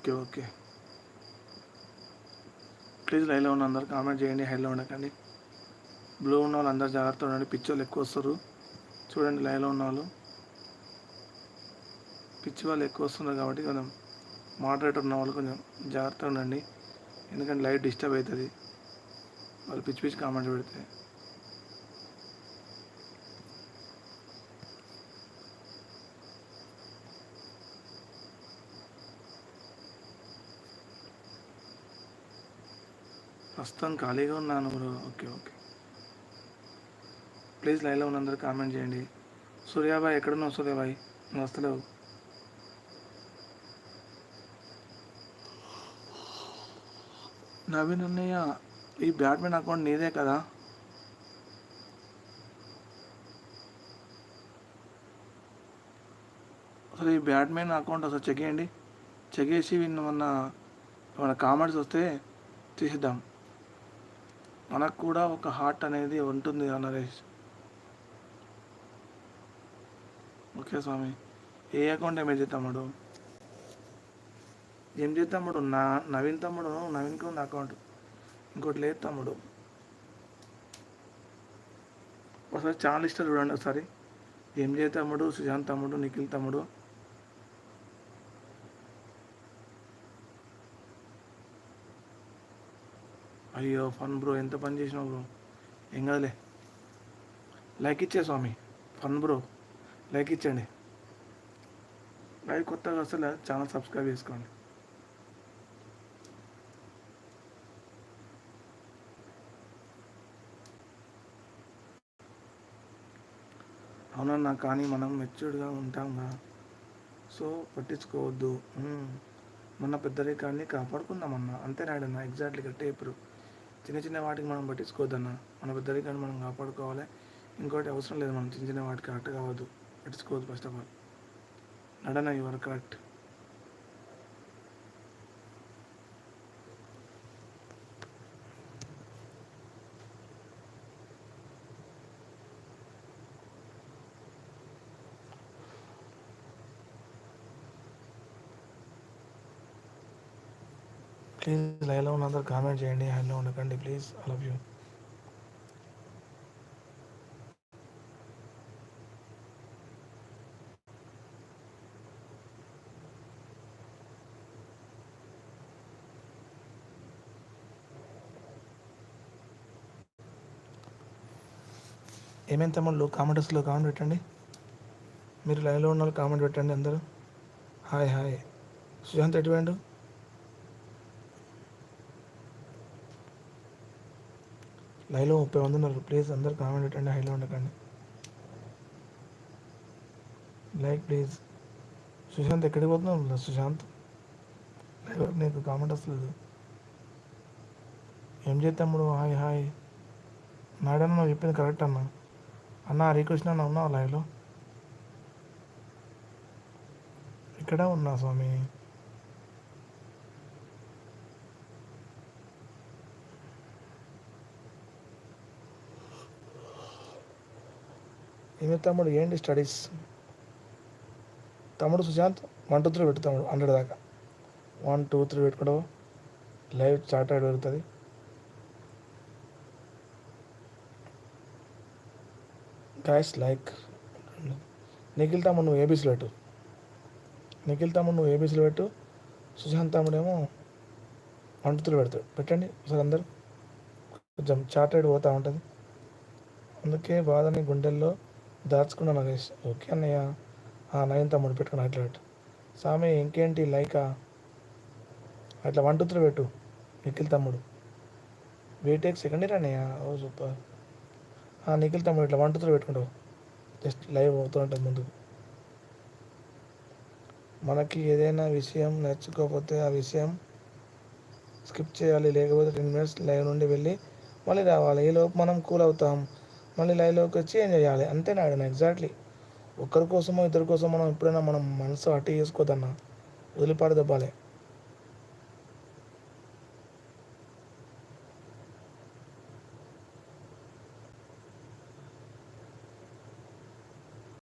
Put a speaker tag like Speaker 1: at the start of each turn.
Speaker 1: Okay okay. Please లైవ్లో ఉన్న అందరు కామెంట్ చేయండి, హైలో ఉండకండి. బ్లూ ఉన్న వాళ్ళు అందరు జాగ్రత్త ఉండండి, పిచ్చోళ్ళు ఎక్కువ వస్తారు చూడండి. లైవ్లో ఉన్న వాళ్ళు పిచ్చి వాళ్ళు ఎక్కువ వస్తున్నారు కాబట్టి కొంచెం మోడరేటర్ ఉన్న వాళ్ళు కొంచెం జాగ్రత్తగా ఉండండి, ఎందుకంటే లైవ్ డిస్టర్బ్ అవుతుంది వాళ్ళు పిచ్చి పిచ్చి కామెంట్స్ పెడితే. ప్రస్తుతం ఖాళీగా ఉన్నాను బ్రో. Okay okay. ప్లీజ్ లైవ్లో ఉన్న అందరూ కామెంట్ చేయండి. సూర్యాబాయ్ ఎక్కడున్నావు సూర్యాబాయ్? నువ్వు వస్తలేవు. నవీన్ అన్నయ్య, ఈ బ్యాట్మెన్ అకౌంట్ నీదే కదా? అసలు ఈ బ్యాట్మెన్ అకౌంట్ అసలు చెక్ చేయండి, చెక్ చేసి మన కామెంట్స్ వస్తే తీసిద్దాం. మనకు కూడా ఒక హార్ట్ అనేది ఉంటుంది నరేష్. ఓకే స్వామి. ఏ అకౌంట్ ఏమేది తమ్ముడు? ఏం చేద్దాం తమ్ముడు? నవీన్ తమ్ముడు, నవీన్కి ఉంది అకౌంట్, ఇంకోటి లేదు తమ్ముడు. ఒకసారి ఛానల్ లిస్ట్ చూడండి ఒకసారి. ఎంజే తమ్ముడు, సుశాంత్ తమ్ముడు, నిఖిల్ తమ్ముడు. అయ్యో ఫన్ బ్రో, ఎంత పని చేసినావు బ్రో. ఏం కదలే, లైక్ ఇచ్చే స్వామి. ఫన్ బ్రో, లైక్ ఇచ్చండి. లైక్ కొత్తగా వస్తే ఛానల్ సబ్స్క్రైబ్ చేసుకోండి. అవునన్నా, కానీ మనం మెచ్యూర్డ్గా ఉంటాంగా, సో పట్టించుకోవద్దు. మన పెద్దరికాన్ని కాపాడుకుందామన్నా, అంతే నాడన్నా. ఎగ్జాక్ట్లీ కరెక్టే ఇప్పుడు. చిన్న చిన్న వాటికి మనం పట్టించుకోవద్దన్నా, మన పెద్దరికాన్ని మనం కాపాడుకోవాలి. ఇంకోటి అవసరం లేదు, మనం చిన్న చిన్న వాటికి కరెక్ట్ కావద్దు, పట్టించుకోవద్దు ఫస్ట్ ఆఫ్ ఆల్. నడనా యువర్ కరెక్ట్. ప్లీజ్ లైవ్లో ఉన్న అందరు కామెంట్ చేయండి, హ్యాండ్లో ఉండకండి ప్లీజ్. I love you. ఏమేం తమ్ముళ్ళు కామెంట్స్లో కామెంట్ పెట్టండి. మీరు లైవ్లో ఉన్న వాళ్ళు కామెంట్ పెట్టండి అందరూ. Hi hi. సుశాంత్ ఎటువంటి లైవ్లో 30 మంది ఉన్నారు. ప్లీజ్ అందరు కామెంట్ పెట్టండి, హైలో ఉండకండి. Like please. సుశాంత్ ఎక్కడికి పోతున్నావు సుశాంత్? లైవ్ నీకు కామెంట్ వస్తలేదు. ఏం చేద్దాముడు? Hi hi. మేడం నువ్వు చెప్పింది కరెక్ట్ అన్న. అన్న హరికృష్ణ అన్న ఉన్నావు లైవ్లో? ఇక్కడ ఉన్నా స్వామి. ఏమి తమ్ముడు ఏంటి స్టడీస్? తమ్ముడు సుశాంత్ 1 2 3 పెట్టు తమ్ముడు, 100 దాకా. 1 2 3 పెట్టుకోవడం లైవ్ చార్ట్ పెరుగుతుంది. Guys like. నిఖిల్ తమ్ముడు నువ్వు ఏబీసీలో పెట్టు. నిఖిల్ తమ్ముడు నువ్వు ఏబీసీలో పెట్టు. సుశాంత్ తమ్ముడేమో 1 2 3 పెడతాడు. పెట్టండి ఒకసారి అందరు. కొంచెం చార్ట్ పోతూ ఉంటుంది, అందుకే బాధని గుండెల్లో దాచుకున్నాను నగేష్. ఓకే అన్నయ్య. నవీన్ తమ్ముడు పెట్టుకున్నా అట్లా పెట్టు. సామి ఇంకేంటి లైకా? అట్లా 1 2 3 పెట్టు నిఖిల్ తమ్ముడు. బీటెక్ సెకండ్ ఇయర్ అన్నయ్య. ఓ సూపర్. నిఖిల్ తమ్ముడు ఇట్లా 1 2 3 పెట్టుకుంటావు, జస్ట్ లైవ్ అవుతూ ఉంటుంది ముందుకు. మనకి ఏదైనా విషయం నేర్చుకోకపోతే ఆ విషయం స్కిప్ చేయాలి, లేకపోతే 10 minutes లైవ్ నుండి వెళ్ళి మళ్ళీ రావాలి. ఈలోపు మనం కూల్ అవుతాం, మళ్ళీ లైవ్లోకి వచ్చి ఏం చేయాలి, అంతేనా? ఎగ్జాక్ట్లీ. ఒక్కరి కోసమో ఇద్దరి కోసం మనం ఎప్పుడైనా మనం మనసు అట్టి చేసుకోవద్దన్నా, వదిలిపాటు దెబ్బాలి.